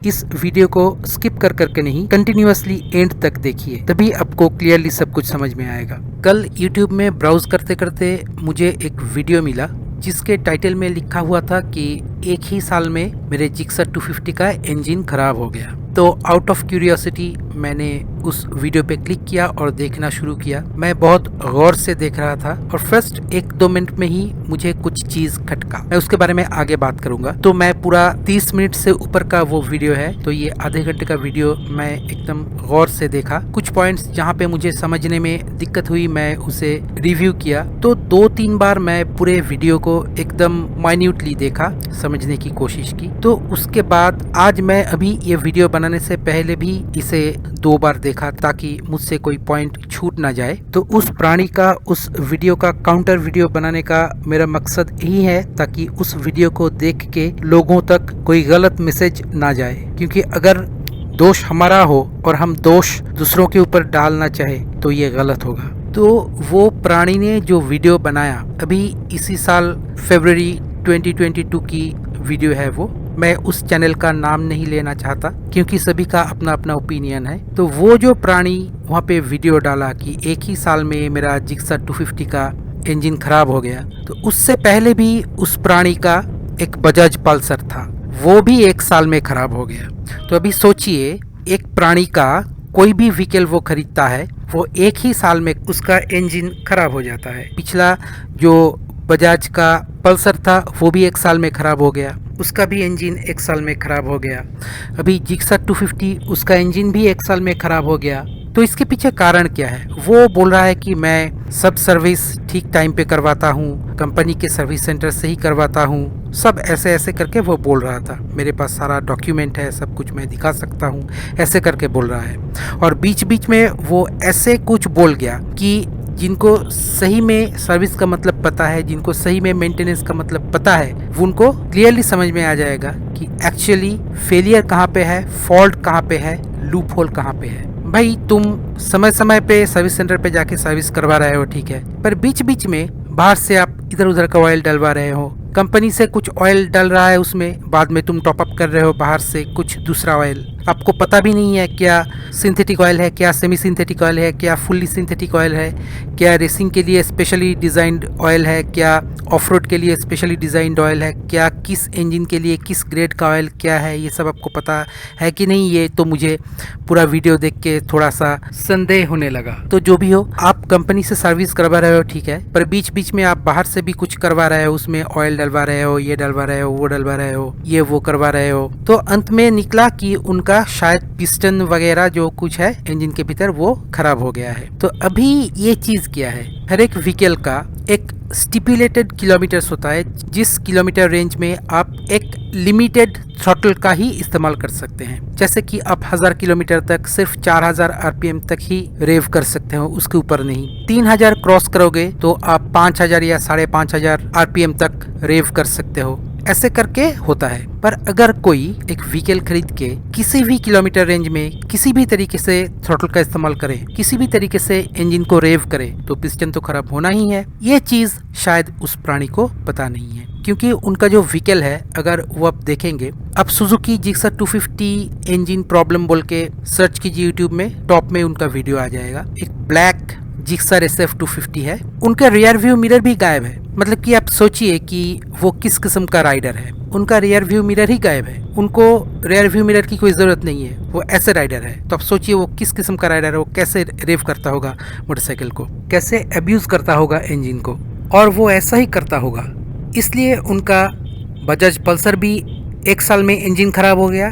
इस वीडियो को स्किप कर करके नहीं, कंटिन्यूअसली एंड तक देखिए, तभी आपको क्लियरली सब कुछ समझ में आएगा। कल YouTube में ब्राउज करते करते मुझे एक वीडियो मिला जिसके टाइटल में लिखा हुआ था कि एक ही साल में मेरे जिक्सर 250 का इंजन खराब हो गया। तो आउट ऑफ क्यूरियोसिटी मैंने उस वीडियो पे क्लिक किया और देखना शुरू किया। मैं बहुत गौर से देख रहा था और फर्स्ट 1-2 मिनट में ही मुझे कुछ चीज खटका। मैं उसके बारे में आगे बात करूंगा। तो मैं पूरा 30 मिनट से ऊपर का वो वीडियो है, तो ये आधे घंटे का वीडियो मैं एकदम गौर से देखा। कुछ पॉइंट्स जहाँ पे मुझे समझने में दिक्कत हुई मैं उसे रिव्यू किया। तो 2-3 बार मैं पूरे वीडियो को एकदम माइन्यूटली देखा, समझने की कोशिश की। तो उसके बाद आज मैं अभी ये वीडियो बनाने से पहले भी इसे 2 बार देखा ताकि मुझसे कोई पॉइंट छूट ना जाए। तो उस प्राणी का, उस वीडियो का काउंटर वीडियो बनाने का मेरा मकसद यही है ताकि उस वीडियो को देख के लोगों तक कोई गलत मैसेज ना जाए, क्योंकि अगर दोष हमारा हो और हम दोष दूसरों के ऊपर डालना चाहे तो ये गलत होगा। तो वो प्राणी ने जो वीडियो बनाया अभी इसी साल फरवरी 2022 की वीडियो है वो। मैं उस चैनल का नाम नहीं लेना चाहता क्योंकि सभी का अपना अपना ओपिनियन है। तो वो जो प्राणी वहाँ पे वीडियो डाला कि एक ही साल में मेरा जिक्सर 250 का इंजन खराब हो गया, तो उससे पहले भी उस प्राणी का एक बजाज पल्सर था, वो भी 1 साल में खराब हो गया। तो अभी सोचिए, एक प्राणी का कोई भी व्हीकल वो खरीदता है, वो 1 ही साल में उसका इंजन खराब हो जाता है। पिछला जो बजाज का पल्सर था वो भी 1 साल में खराब हो गया, उसका भी इंजन 1 साल में खराब हो गया। अभी जिक्सर 250 उसका इंजन भी 1 साल में खराब हो गया। तो इसके पीछे कारण क्या है? वो बोल रहा है कि मैं सब सर्विस ठीक टाइम पे करवाता हूँ, कंपनी के सर्विस सेंटर से ही करवाता हूँ, सब ऐसे ऐसे करके वो बोल रहा था। मेरे पास सारा डॉक्यूमेंट है, सब कुछ मैं दिखा सकता हूँ, ऐसे करके बोल रहा है। और बीच बीच में वो ऐसे कुछ बोल गया कि जिनको सही में सर्विस का मतलब पता है, जिनको सही में मेंटेनेंस का मतलब पता है, वो उनको क्लियरली समझ में आ जाएगा कि एक्चुअली फेलियर कहाँ पे है, फॉल्ट कहाँ पे है, लूप होल कहाँ पे है। भाई तुम समय समय पे सर्विस सेंटर पे जाके सर्विस करवा रहे हो, ठीक है, पर बीच बीच में बाहर से आप इधर उधर का ऑयल डलवा रहे हो, कंपनी से कुछ ऑयल डल रहा है उसमें, बाद में तुम टॉपअप कर रहे हो बाहर से कुछ दूसरा ऑयल। आपको पता भी नहीं है क्या सिंथेटिक ऑयल है, क्या सेमी सिंथेटिक ऑयल है, क्या फुल्ली सिंथेटिक ऑयल है, क्या रेसिंग के लिए स्पेशली डिज़ाइंड ऑयल है, क्या ऑफ रोड के लिए स्पेशली डिज़ाइंड ऑयल है, क्या किस इंजन के लिए किस ग्रेड का ऑयल क्या है, ये सब आपको पता है कि नहीं? ये तो मुझे पूरा वीडियो देख के थोड़ा सा संदेह होने लगा। तो जो भी हो, आप कंपनी से सर्विस करवा रहे हो, ठीक है, पर बीच बीच में आप बाहर से भी कुछ करवा रहे हो, उसमें ऑयल डलवा रहे हो, ये डलवा रहे हो, वो डलवा रहे हो, ये वो करवा रहे हो। तो अंत में निकला कि उनका शायद पिस्टन वगैरह जो कुछ है इंजन के भीतर वो खराब हो गया है। तो अभी ये चीज क्या है, हर एक व्हीकल का एक स्टिपुलेटेड किलोमीटर्स होता है, जिस किलोमीटर रेंज में आप एक लिमिटेड थ्रॉटल का ही इस्तेमाल कर सकते हैं। जैसे कि आप 1000 किलोमीटर तक सिर्फ 4000 आरपीएम तक ही रेव कर सकते हो, उसके ऊपर नहीं। 3000 क्रॉस करोगे तो आप 5000 या 5500 आरपीएम तक रेव कर सकते हो, ऐसे करके होता है। पर अगर कोई एक व्हीकल खरीद के किसी भी किलोमीटर रेंज में किसी भी तरीके से थ्रॉटल का इस्तेमाल करे, किसी भी तरीके से इंजन को रेव करे, तो पिस्टन तो खराब होना ही है। ये चीज शायद उस प्राणी को पता नहीं है, क्योंकि उनका जो व्हीकल है, अगर वो आप देखेंगे, आप सुजुकी जिक्सर 250 इंजन प्रॉब्लम बोल के सर्च कीजिए यूट्यूब में, टॉप में उनका वीडियो आ जाएगा। एक ब्लैक जिक्सर SF 250 है, उनका रियर व्यू मिरर भी गायब है। मतलब कि आप सोचिए कि वो किस किस्म का राइडर है, उनका रियर व्यू मिरर ही गायब है, उनको रियर व्यू मिरर की कोई ज़रूरत नहीं है, वो ऐसे राइडर है। तो आप सोचिए वो किस किस्म का राइडर है, वो कैसे रेव करता होगा मोटरसाइकिल को, कैसे अब्यूज़ करता होगा इंजन को, और वो ऐसा ही करता होगा। इसलिए उनका बजाज पल्सर भी 1 साल में इंजन खराब हो गया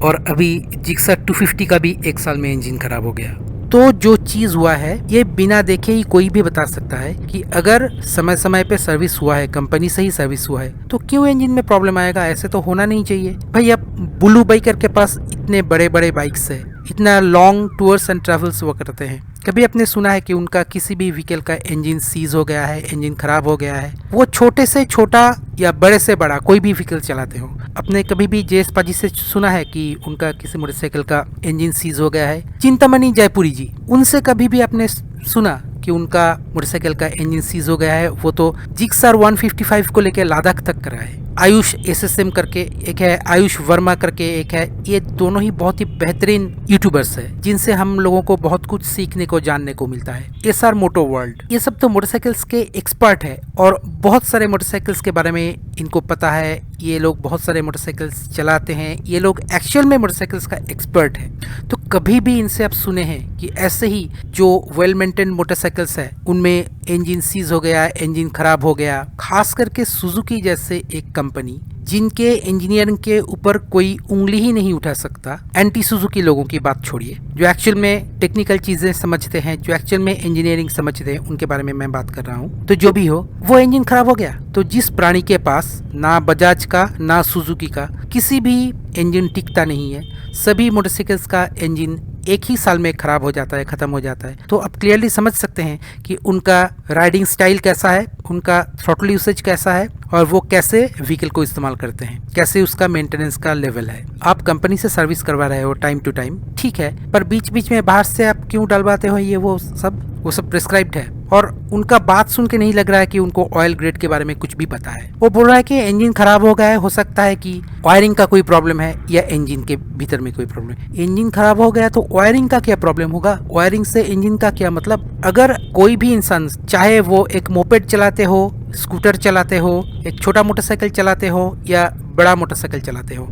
और अभी जिक्सर 250 का भी 1 साल में इंजन खराब हो गया। तो जो चीज़ हुआ है ये बिना देखे ही कोई भी बता सकता है कि अगर समय समय पे सर्विस हुआ है, कंपनी से ही सर्विस हुआ है, तो क्यों इंजन में प्रॉब्लम आएगा? ऐसे तो होना नहीं चाहिए। भाई अब बुलू बाइकर के पास इतने बड़े बड़े बाइक्स है, इतना लॉन्ग टूर्स एंड ट्रैवल्स वो करते हैं, कभी आपने सुना है कि उनका किसी भी व्हीकल का इंजन सीज हो गया है, इंजन खराब हो गया है? वो छोटे से छोटा या बड़े से बड़ा कोई भी व्हीकल चलाते हो, आपने कभी भी जयेश पाजी से सुना है कि उनका किसी मोटरसाइकिल का इंजन सीज हो गया है? चिंतामणि जयपुरी जी, उनसे कभी भी आपने सुना कि उनका मोटरसाइकिल का इंजन सीज हो गया है, वो तो जिक्सर 155 को लेकर लद्दाख तक करा है। आयुष एसएसएम करके एक है, आयुष वर्मा करके एक है। ये दोनों ही बहुत ही बेहतरीन यूट्यूबर्स हैं जिनसे हम लोगों को बहुत कुछ सीखने को जानने को मिलता है। एसआर मोटो वर्ल्ड, ये सब तो मोटरसाइकिल्स के एक्सपर्ट है और बहुत सारे मोटरसाइकिल्स के बारे में इनको पता है। ये लोग बहुत सारे मोटरसाइकिल्स चलाते हैं, ये लोग एक्चुअल में मोटरसाइकिल्स का एक्सपर्ट है। तो कभी भी इनसे आप सुने हैं कि ऐसे ही जो वेल मेंटेन मोटरसाइकिल्स है उनमें इंजन सीज हो गया, इंजन खराब हो गया। खास करके सुजुकी जैसे एक कंपनी जिनके इंजीनियरिंग के ऊपर कोई उंगली ही नहीं उठा सकता, एंटी सुजुकी लोगों की बात छोड़िए, जो एक्चुअल में टेक्निकल चीजें समझते हैं, जो एक्चुअल में इंजीनियरिंग समझते हैं, उनके बारे में मैं बात कर रहा हूँ। तो जो भी हो, वो इंजन खराब हो गया तो जिस प्राणी के पास ना बजाज का ना सुजुकी का किसी भी इंजन टिकता नहीं है, सभी मोटरसाइकिल्स का इंजन एक ही साल में खराब हो जाता है, खत्म हो जाता है। तो आप क्लियरली समझ सकते हैं कि उनका राइडिंग स्टाइल कैसा है, उनका थ्रॉटल यूसेज कैसा है और वो कैसे व्हीकल को इस्तेमाल करते हैं, कैसे उसका मेंटेनेंस का लेवल है। आप कंपनी से सर्विस करवा रहे हो टाइम टू टाइम, ठीक है, पर बीच बीच में बाहर से आप क्यों डलवाते हो, ये वो सब प्रिस्क्राइब्ड है। और उनका बात सुन के नहीं लग रहा है कि उनको ऑयल ग्रेड के बारे में कुछ भी पता है। वो बोल रहा है कि इंजन खराब हो गया है, हो सकता है कि वायरिंग का कोई प्रॉब्लम है या इंजन के भीतर में कोई प्रॉब्लम है। इंजन खराब हो गया तो वायरिंग का क्या प्रॉब्लम होगा, वायरिंग से इंजन का क्या मतलब। अगर कोई भी इंसान, चाहे वो एक मोपेड चलाते हो, स्कूटर चलाते हो, एक छोटा मोटरसाइकिल चलाते हो या बड़ा मोटरसाइकिल चलाते हो,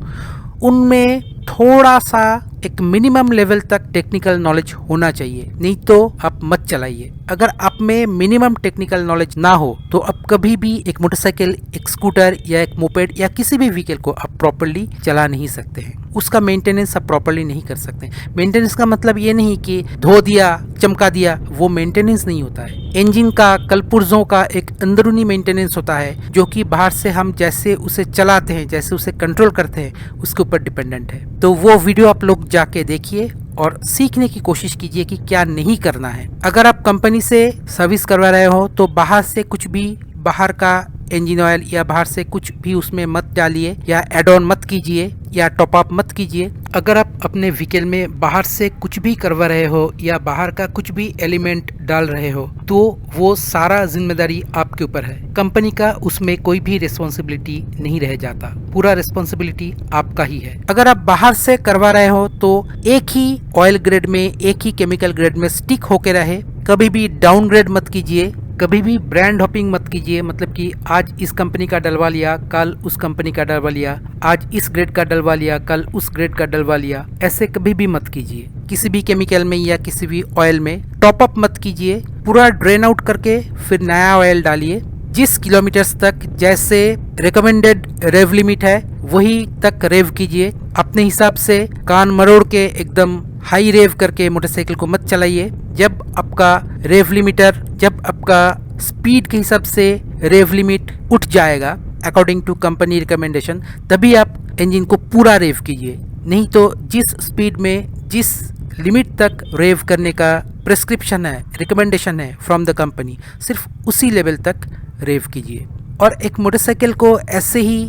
उनमें थोड़ा सा एक मिनिमम लेवल तक टेक्निकल नॉलेज होना चाहिए, नहीं तो आप मत चलाइए। अगर आप में मिनिमम टेक्निकल नॉलेज ना हो तो आप कभी भी एक मोटरसाइकिल, एक स्कूटर या एक मोपेड या किसी भी व्हीकल को आप प्रॉपर्ली चला नहीं सकते हैं। उसका मेंटेनेंस आप प्रॉपर्ली नहीं कर सकते। मेंटेनेंस का मतलब ये नहीं कि धो दिया, चमका दिया, वो मेंटेनेंस नहीं होता है। इंजन का, कलपुर्जों का एक अंदरूनी मेंटेनेंस होता है जो कि बाहर से हम जैसे उसे चलाते हैं, जैसे उसे कंट्रोल करते हैं, उसके ऊपर डिपेंडेंट है। तो वो वीडियो आप लोग जाके देखिए और सीखने की कोशिश कीजिए कि क्या नहीं करना है। अगर आप कंपनी से सर्विस करवा रहे हो तो बाहर से कुछ भी, बाहर का इंजन ऑयल या बाहर से कुछ भी उसमें मत डालिए या एड ऑन मत कीजिए या टॉप अप मत कीजिए। अगर आप अपने व्हीकल में बाहर से कुछ भी करवा रहे हो या बाहर का कुछ भी एलिमेंट डाल रहे हो तो वो सारा जिम्मेदारी आपके ऊपर है। कंपनी का उसमें कोई भी रिस्पॉन्सिबिलिटी नहीं रह जाता, पूरा रिस्पॉन्सिबिलिटी आपका ही है। अगर आप बाहर से करवा रहे हो तो एक ही ऑयल ग्रेड में, एक ही केमिकल ग्रेड में स्टिक होके रहे। कभी भी डाउनग्रेड मत कीजिए, कभी भी ब्रांड हॉपिंग मत कीजिए, मतलब कि आज इस कंपनी का डलवा लिया, कल उस कंपनी का डलवा लिया, आज इस ग्रेड का डलवा लिया, कल उस ग्रेड का डलवा लिया। ऐसे कभी भी मत कीजिए। किसी भी केमिकल में या किसी भी ऑयल में टॉप अप मत कीजिए। पूरा ड्रेन आउट करके फिर नया ऑयल डालिए। जिस किलोमीटर्स तक जैसे रिकमेंडेड रेव लिमिट है वही तक रेव कीजिए। अपने हिसाब से कान मरोड़ के एकदम हाई रेव करके मोटरसाइकिल को मत चलाइए। जब आपका रेव लिमिटर, जब आपका स्पीड के हिसाब से रेव लिमिट उठ जाएगा अकॉर्डिंग टू कंपनी रिकमेंडेशन, तभी आप इंजन को पूरा रेव कीजिए। नहीं तो जिस स्पीड में, जिस लिमिट तक रेव करने का प्रिस्क्रिप्शन है, रिकमेंडेशन है फ्रॉम द कंपनी, सिर्फ उसी लेवल तक रेव कीजिए। और एक मोटरसाइकिल को ऐसे ही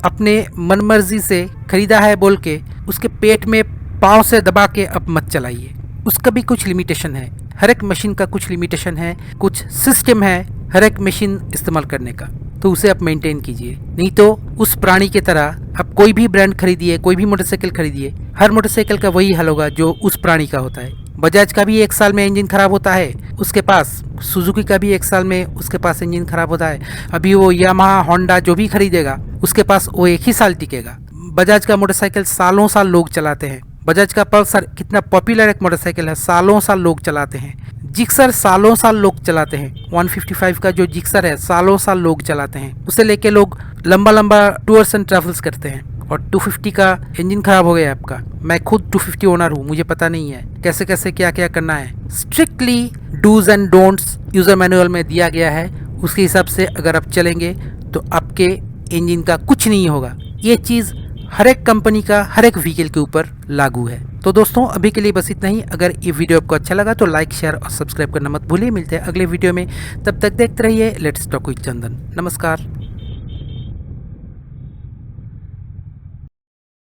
अपने मनमर्जी से खरीदा है बोल के उसके पेट में पाँव से दबा के अब मत चलाइए। उसका भी कुछ लिमिटेशन है, हर एक मशीन का कुछ लिमिटेशन है, कुछ सिस्टम है हर एक मशीन इस्तेमाल करने का, तो उसे आप मेंटेन कीजिए। नहीं तो उस प्राणी की तरह आप कोई भी ब्रांड खरीदिए, कोई भी मोटरसाइकिल खरीदिए, हर मोटरसाइकिल का वही हाल होगा जो उस प्राणी का होता है। बजाज का भी एक साल में इंजन खराब होता है उसके पास, सुजुकी का भी एक साल में उसके पास इंजन खराब होता है। अभी वो यामाहा, होंडा जो भी खरीदेगा उसके पास वो एक ही साल टिकेगा। बजाज का मोटरसाइकिल सालों साल लोग चलाते हैं। बजाज का पल्सर कितना पॉपुलर एक मोटरसाइकिल है, सालों साल लोग चलाते हैं। जिक्सर सालों साल लोग चलाते हैं। 155 का जो जिक्सर है सालों साल लोग चलाते हैं। उसे लेके लोग लंबा लंबा टूर्स एंड ट्रैवल्स करते हैं। और 250 का इंजन खराब हो गया आपका। मैं खुद 250 ओनर हूँ, मुझे पता नहीं है कैसे कैसे क्या क्या करना है। Strictly dos and don'ts user manual में दिया गया है, उसके हिसाब से अगर आप चलेंगे तो आपके इंजन का कुछ नहीं होगा। ये चीज़ हर एक कंपनी का, हर एक व्हीकल के ऊपर लागू है। तो दोस्तों अभी के लिए बस इतना ही। अगर ये वीडियो आपको अच्छा लगा तो लाइक, शेयर और सब्सक्राइब करना मत भूलिए। मिलते हैं अगले वीडियो में, तब तक देखते रहिए लेट्स टॉक विद चंदन। नमस्कार।